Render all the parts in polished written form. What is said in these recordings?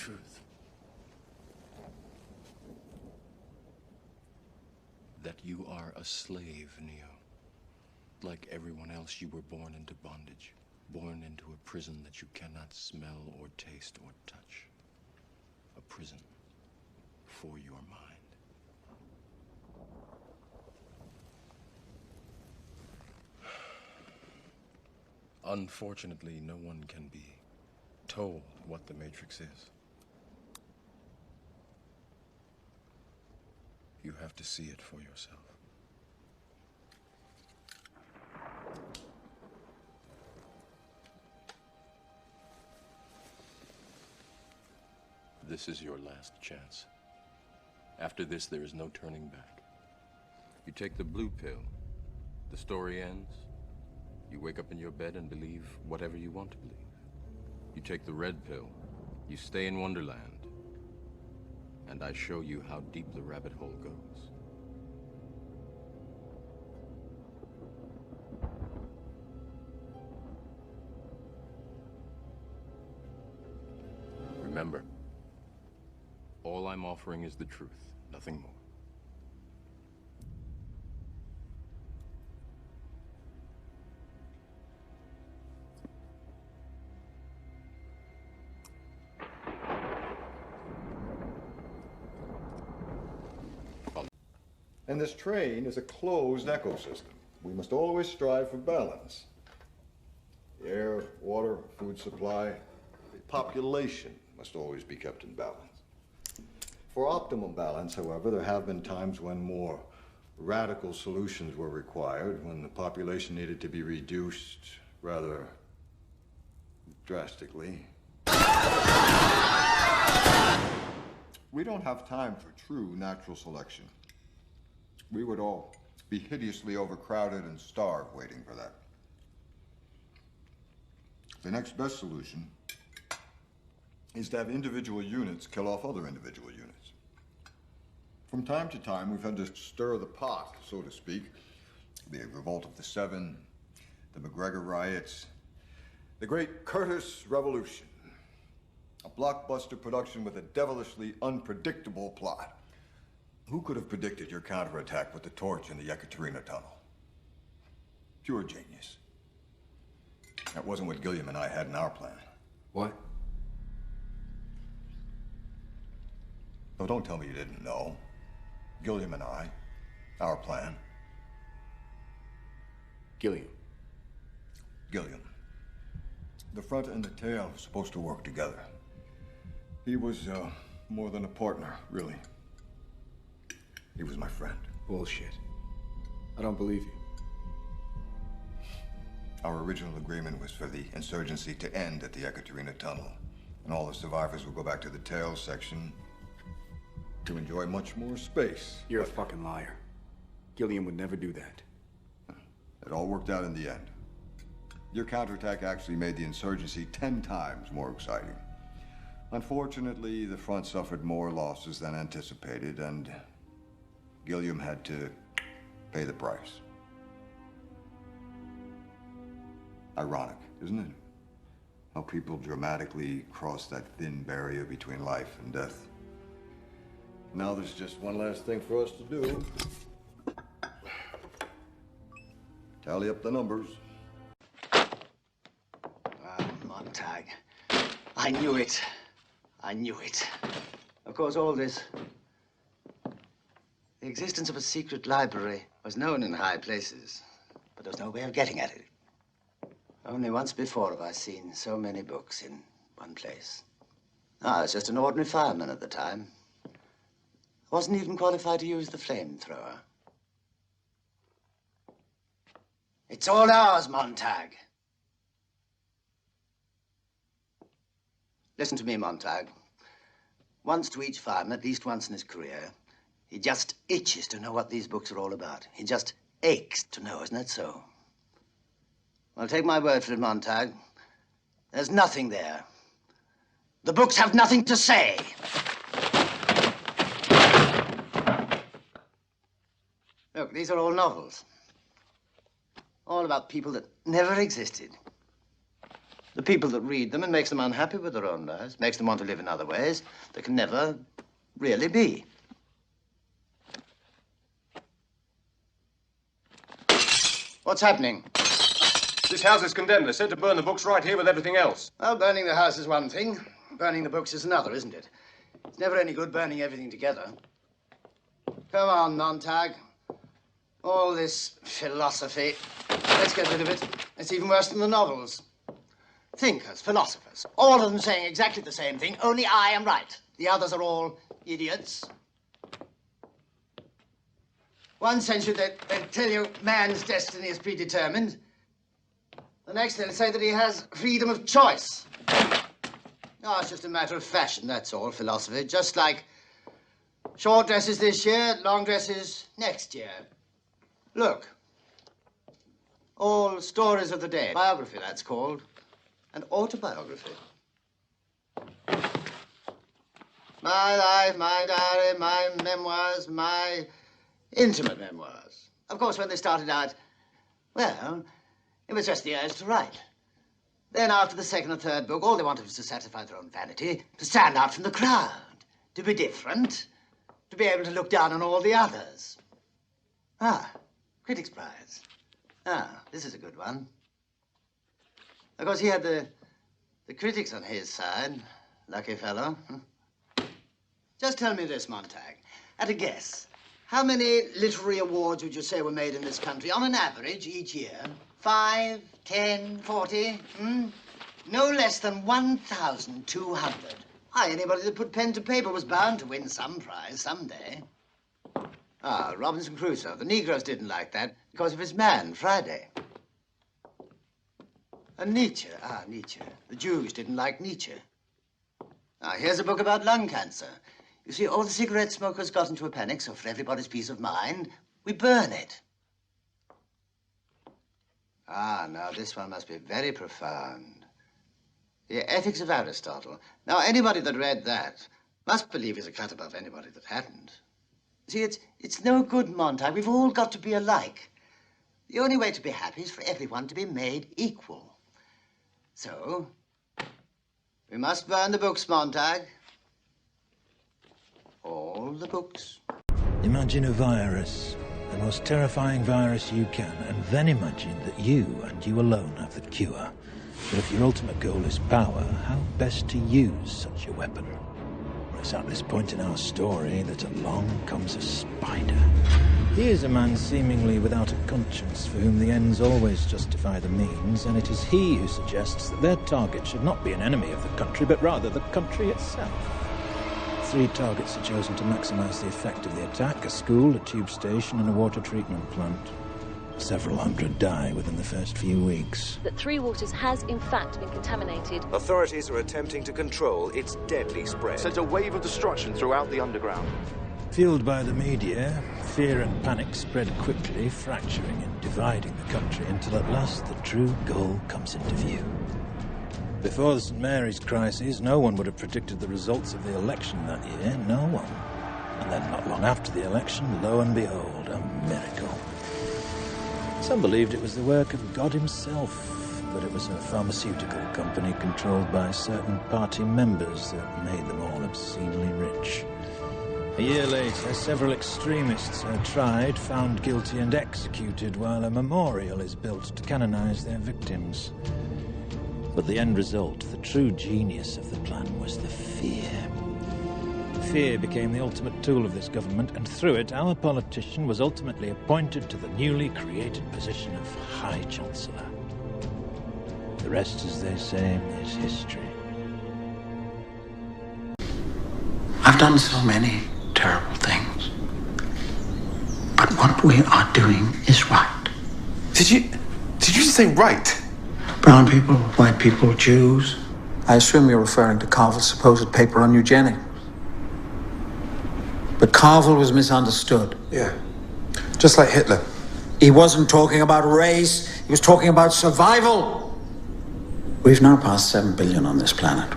truth. That you are a slave, Neo. Like everyone else, you were born into bondage. Born into a prison that you cannot smell or taste or touch. A prison for your mind. Unfortunately, no one can be told what the Matrix is. You have to see it for yourself. This is your last chance. After this, there is no turning back. You take the blue pill, the story ends. You wake up in your bed and believe whatever you want to believe. You take the red pill, you stay in Wonderland, and I show you how deep the rabbit hole goes. Remember, all I'm offering is the truth, nothing more. And this train is a closed ecosystem. We must always strive for balance. Air, water, food supply, the population must always be kept in balance. For optimum balance, however, there have been times when more radical solutions were required, when the population needed to be reduced rather drastically. We don't have time for true natural selection. We would all be hideously overcrowded and starve waiting for that. The next best solution is to have individual units kill off other individual units. From time to time, we've had to stir the pot, so to speak. The revolt of the Seven, the McGregor riots, the Great Curtis Revolution. A blockbuster production with a devilishly unpredictable plot. Who could have predicted your counterattack with the torch in the Yekaterina tunnel? Pure genius. That wasn't what Gilliam and I had in our plan. What? Oh, don't tell me you didn't know. Gilliam and I, our plan. Gilliam. Gilliam. The front and the tail are supposed to work together. He was more than a partner, really. He was my friend. Bullshit. I don't believe you. Our original agreement was for the insurgency to end at the Yekaterina tunnel, and all the survivors would go back to the tail section to enjoy much more space. You're a fucking liar. Gilliam would never do that. It all worked out in the end. Your counterattack actually made the insurgency 10 times more exciting. Unfortunately, the front suffered more losses than anticipated, and Gilliam had to pay the price. Ironic, isn't it? How people dramatically cross that thin barrier between life and death. Now there's just one last thing for us to do. Tally up the numbers. Ah, Montag. I knew it. I knew it. Of course, all this... The existence of a secret library was known in high places, but there was no way of getting at it. Only once before have I seen so many books in one place. I was just an ordinary fireman at the time. I wasn't even qualified to use the flamethrower. It's all ours, Montag. Listen to me, Montag. Once to each fireman, at least once in his career, he just itches to know what these books are all about. He just aches to know, isn't that so? Well, take my word for it, Montag. There's nothing there. The books have nothing to say. Look, these are all novels. All about people that never existed. the people that read them and makes them unhappy with their own lives, makes them want to live in other ways that can never really be. What's happening? This house is condemned. They're said to burn the books right here with everything else. Well, burning the house is one thing. Burning the books is another, isn't it? It's never any good burning everything together. Come on, Montag. All this philosophy. Let's get rid of it. It's even worse than the novels. Thinkers, philosophers, all of them saying exactly the same thing, only I am right. The others are all idiots. One century they tell you man's destiny is predetermined. The next they'll say that he has freedom of choice. Oh, it's just a matter of fashion, that's all, philosophy. Just like short dresses this year, long dresses next year. Look. All stories of the day. Biography, that's called. An autobiography. My life, my diary, my memoirs, my intimate memoirs. Of course, when they started out, well, it was just the urge to write. Then after the second or third book, all they wanted was to satisfy their own vanity, to stand out from the crowd, to be different, to be able to look down on all the others. Ah, Critics' Prize. Ah, this is a good one. Of course, he had the critics on his side. Lucky fellow. Just tell me this, Montag. At a guess, how many literary awards would you say were made in this country, on an average, each year? 5, 10, 40? No less than 1,200. Why, anybody that put pen to paper was bound to win some prize someday. Ah, Robinson Crusoe. The Negroes didn't like that because of his man, Friday. And Nietzsche. Ah, Nietzsche. The Jews didn't like Nietzsche. Now, here's a book about lung cancer. You see, all the cigarette smokers got into a panic, so for everybody's peace of mind, we burn it. Ah, now this one must be very profound. The Ethics of Aristotle. Now, anybody that read that must believe he's a cut above anybody that hadn't. See, it's no good, Montag. We've all got to be alike. The only way to be happy is for everyone to be made equal. So, we must burn the books, Montag. All the books. Imagine a virus, the most terrifying virus you can, and then imagine that you and you alone have the cure. But if your ultimate goal is power, how best to use such a weapon? It's at this point in our story that along comes a spider. He is a man seemingly without a conscience, for whom the ends always justify the means, and it is he who suggests that their target should not be an enemy of the country, but rather the country itself. 3 targets are chosen to maximize the effect of the attack: a school, a tube station, and a water treatment plant. Several hundred die within the first few weeks. That Three Waters has, in fact, been contaminated. Authorities are attempting to control its deadly spread. Sent a wave of destruction throughout the underground. Fueled by the media, fear and panic spread quickly, fracturing and dividing the country until at last the true goal comes into view. Before the St. Mary's crisis, no one would have predicted the results of the election that year, no one. And then not long after the election, lo and behold, a miracle. Some believed it was the work of God himself, but it was a pharmaceutical company controlled by certain party members that made them all obscenely rich. A year later, several extremists are tried, found guilty and executed, while a memorial is built to canonize their victims. But the end result, the true genius of the plan, was the fear. Fear became the ultimate tool of this government, and through it, our politician was ultimately appointed to the newly created position of High Chancellor. The rest, as they say, is history. I've done so many terrible things, but what we are doing is right. Did you just say right? Brown people, white people, Jews. I assume you're referring to Carvel's supposed paper on eugenics. But Carvel was misunderstood. Yeah, just like Hitler. He wasn't talking about race, he was talking about survival. We've now passed 7 billion on this planet.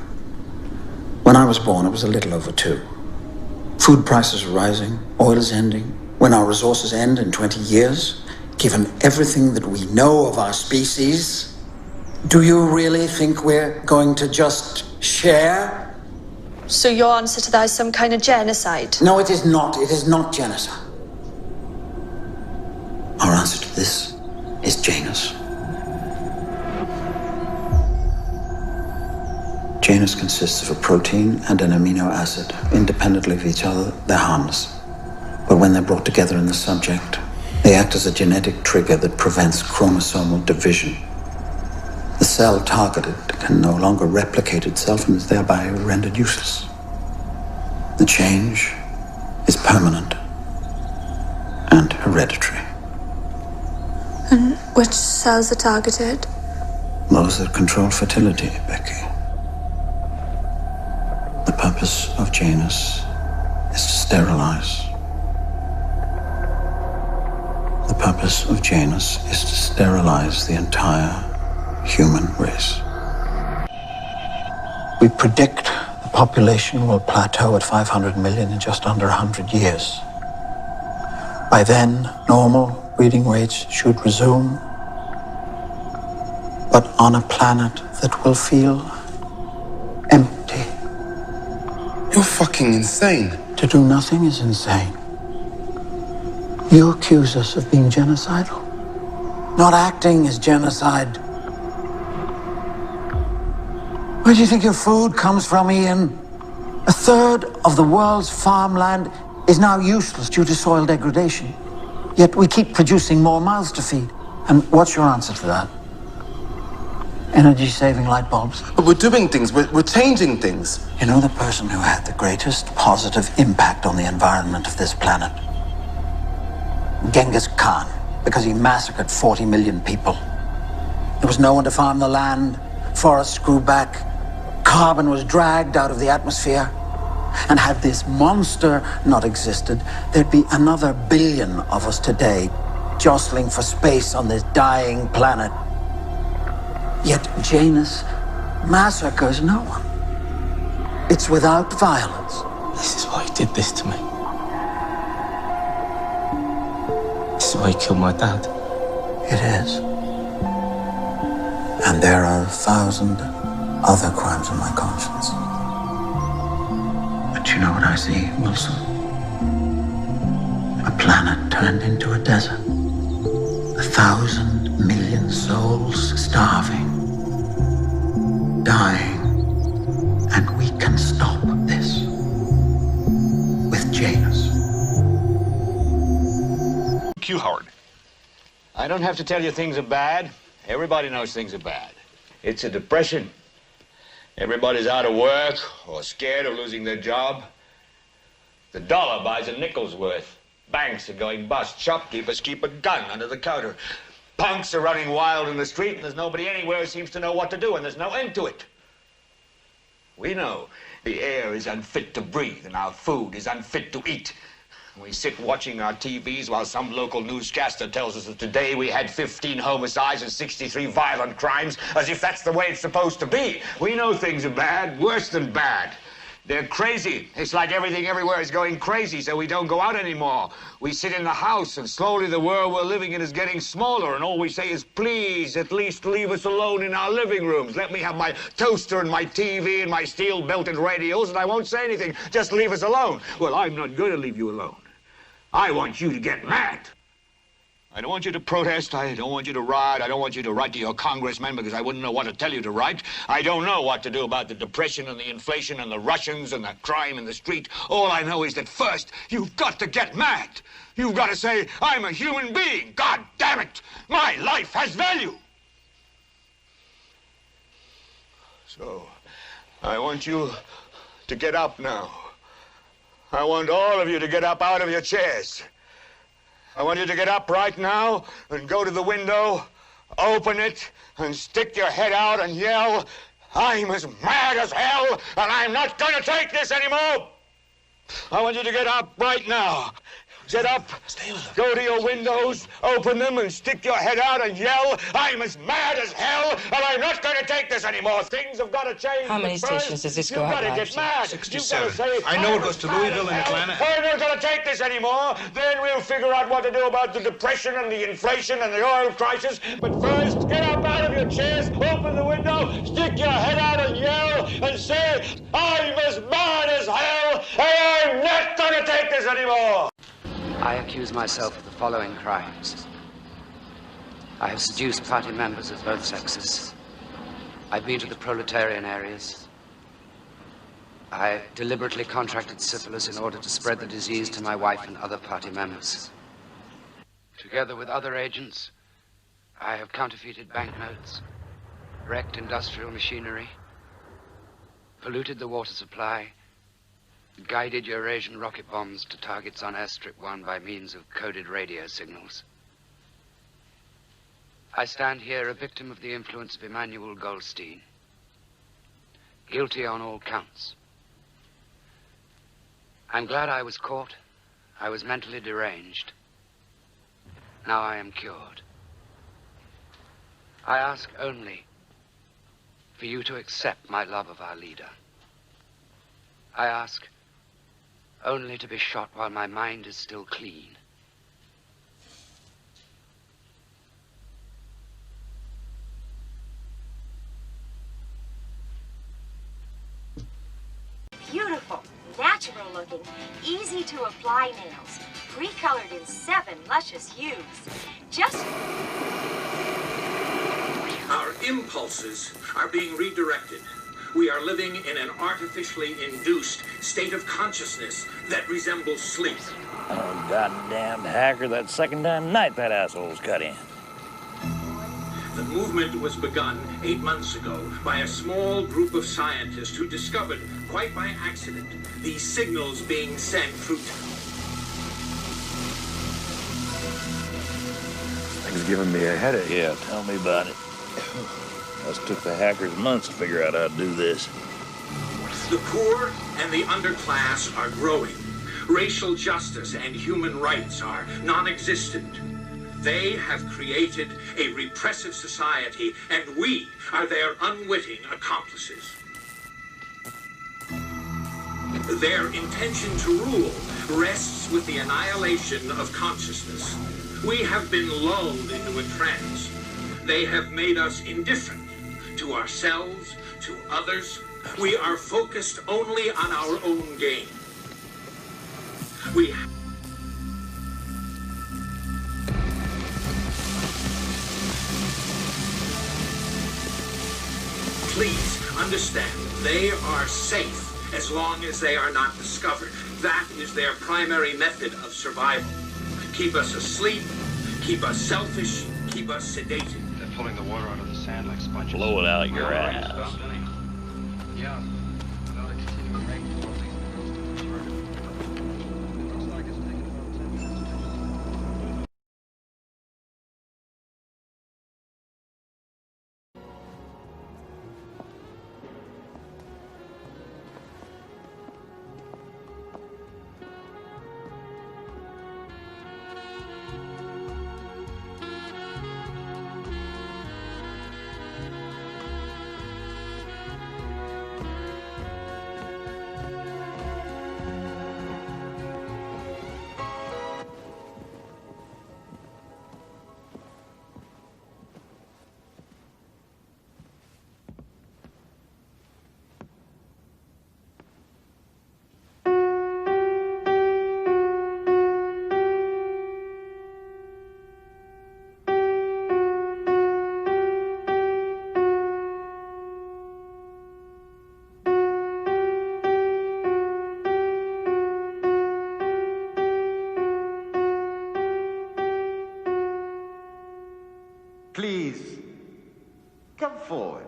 When I was born, it was a little over 2. Food prices are rising, oil is ending. When our resources end in 20 years, given everything that we know of our species, Do you really think we're going to just share? So your answer to that is some kind of genocide? No, it is not. It is not genocide. Our answer to this is Janus. Janus consists of a protein and an amino acid. Independently of each other, they're harmless. But when they're brought together in the subject, they act as a genetic trigger that prevents chromosomal division. The cell targeted can no longer replicate itself and is thereby rendered useless. The change is permanent and hereditary. And which cells are targeted? Those that control fertility, Becky. The purpose of Janus is to sterilize. The purpose of Janus is to sterilize the entire human race. We predict the population will plateau at 500 million in just under 100 years. By then, normal breeding rates should resume, but on a planet that will feel empty. You're fucking insane. To do nothing is insane. You accuse us of being genocidal. Not acting is genocide. Where do you think your food comes from, Ian? 1/3 of the world's farmland is now useless due to soil degradation. Yet we keep producing more mouths to feed. And what's your answer to that? Energy-saving light bulbs? But we're doing things, we're changing things. You know the person who had the greatest positive impact on the environment of this planet? Genghis Khan, because he massacred 40 million people. There was no one to farm the land, forests grew back, carbon was dragged out of the atmosphere. And had this monster not existed, there'd be another billion of us today, jostling for space on this dying planet. Yet Janus massacres no one. It's without violence. This is why he did this to me. This is why he killed my dad. It is. And there are 1,000 other crimes on my conscience. But you know what I see, Wilson? A planet turned into a desert. 1,000 million souls starving, dying. And we can stop this with Janus. Q, Howard. I don't have to tell you things are bad. Everybody knows things are bad. It's a depression. Everybody's out of work or scared of losing their job. The dollar buys a nickel's worth. Banks are going bust. Shopkeepers keep a gun under the counter. Punks are running wild in the street, and there's nobody anywhere who seems to know what to do, and there's no end to it. We know the air is unfit to breathe, and our food is unfit to eat. We sit watching our TVs while some local newscaster tells us that today we had 15 homicides and 63 violent crimes, as if that's the way it's supposed to be. We know things are bad, worse than bad. They're crazy. It's like everything everywhere is going crazy, so we don't go out anymore. We sit in the house, and slowly the world we're living in is getting smaller, and all we say is, please, at least leave us alone in our living rooms. Let me have my toaster and my TV and my steel-belted radios, and I won't say anything. Just leave us alone. Well, I'm not going to leave you alone. I want you to get mad. I don't want you to protest. I don't want you to riot. I don't want you to write to your congressman because I wouldn't know what to tell you to write. I don't know what to do about the depression and the inflation and the Russians and the crime in the street. All I know is that first, you've got to get mad. You've got to say, I'm a human being. God damn it. My life has value. So, I want you to get up now. I want all of you to get up out of your chairs. I want you to get up right now and go to the window, open it, and stick your head out and yell, I'm as mad as hell, and I'm not going to take this anymore. I want you to get up right now. Get up, go to your windows, open them, and stick your head out and yell, I'm as mad as hell, and I'm not going to take this anymore. Things have got to change. How many stations does this go out? You've got to get mad. 67. I know it goes to Louisville and Atlanta. I'm not going to take this anymore. Then we'll figure out what to do about the depression and the inflation and the oil crisis. But first, get up out of your your chairs, open the window, stick your head out and yell, and say, I'm as mad as hell, and I'm not going to take this anymore! I accuse myself of the following crimes. I have seduced party members of both sexes. I've been to the proletarian areas. I deliberately contracted syphilis in order to spread the disease to my wife and other party members. Together with other agents, I have counterfeited banknotes, wrecked industrial machinery, polluted the water supply, guided Eurasian rocket bombs to targets on Airstrip 1 by means of coded radio signals. I stand here a victim of the influence of Emmanuel Goldstein, guilty on all counts. I'm glad I was caught. I was mentally deranged. Now I am cured. I ask only for you to accept my love of our leader. I ask only to be shot while my mind is still clean. Beautiful, natural looking, easy to apply nails, pre-colored in 7 luscious hues. Just... Our impulses are being redirected. We are living in an artificially induced state of consciousness that resembles sleep. Oh, goddamn hacker, that second damn night that asshole's cut in. The movement was begun 8 months ago by a small group of scientists who discovered, quite by accident, these signals being sent through... Thing's giving me a headache. Yeah, tell me about it. Us took the hackers months to figure out how to do this. The poor and the underclass are growing. Racial justice and human rights are non-existent. They have created a repressive society, and we are their unwitting accomplices. Their intention to rule rests with the annihilation of consciousness. We have been lulled into a trance. They have made us indifferent to ourselves, to others. We are focused only on our own gain. Please understand, they are safe as long as they are not discovered. That is their primary method of survival. Keep us asleep, keep us selfish, keep us sedated. They're pulling the water out of the sand like sponges. Blow it out your ass. Yeah. Without a continuing rainfall, at least the coast is converted. It looks like it's taken about 10 minutes. Please, come forward.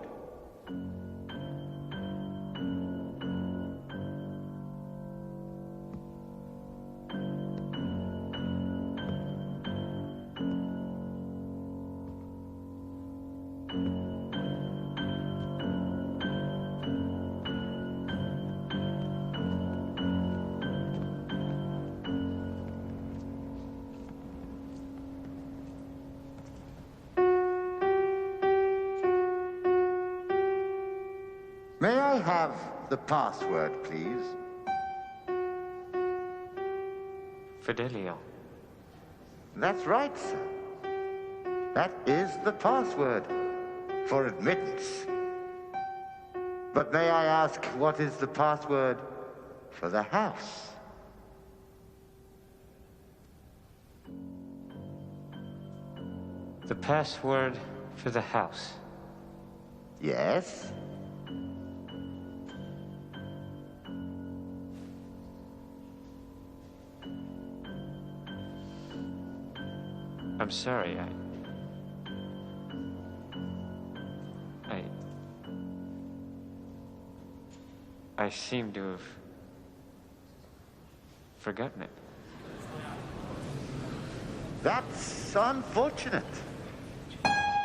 May I have the password, please? Fidelio. That's right, sir. That is the password. for admittance. But may I ask, what is the password for the house? The password for the house. Yes? I'm sorry, I seem to have forgotten it. That's unfortunate.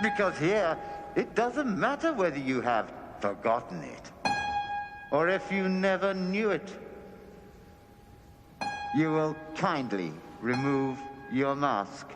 Because here, it doesn't matter whether you have forgotten it, or if you never knew it. You will kindly remove your mask.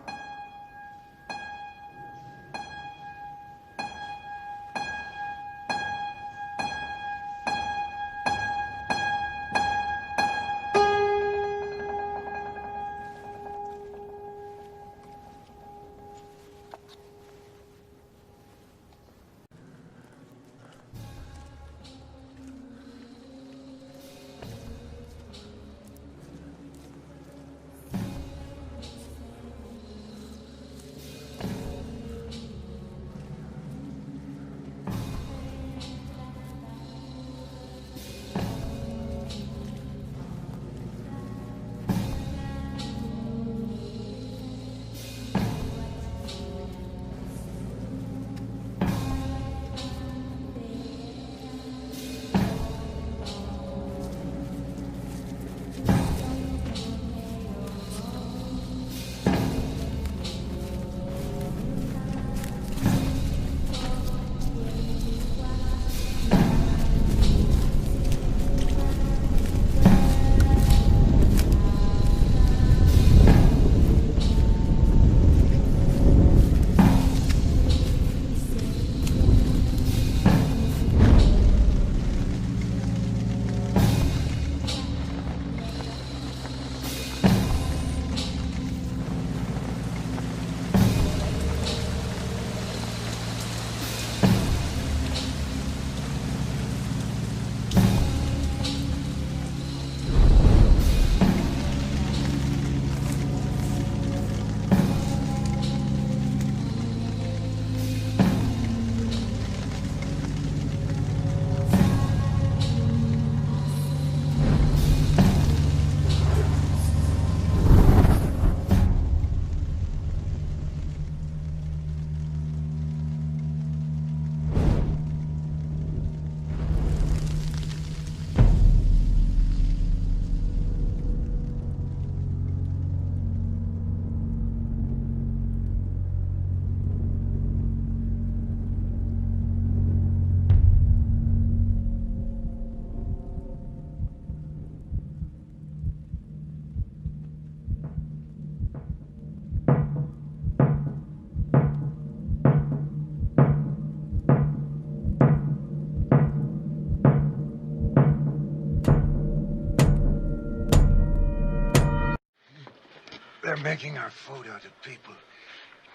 They're making our food out of people.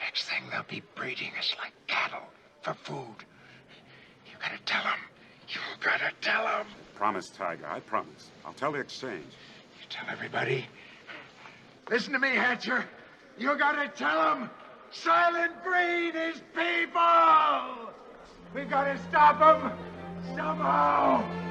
Next thing, they'll be breeding us like cattle for food. You gotta tell them. You gotta tell them. Promise, Tiger. I promise. I'll tell the exchange. You tell everybody. Listen to me, Hatcher. You gotta tell them. Silent breed is people. We gotta stop them somehow.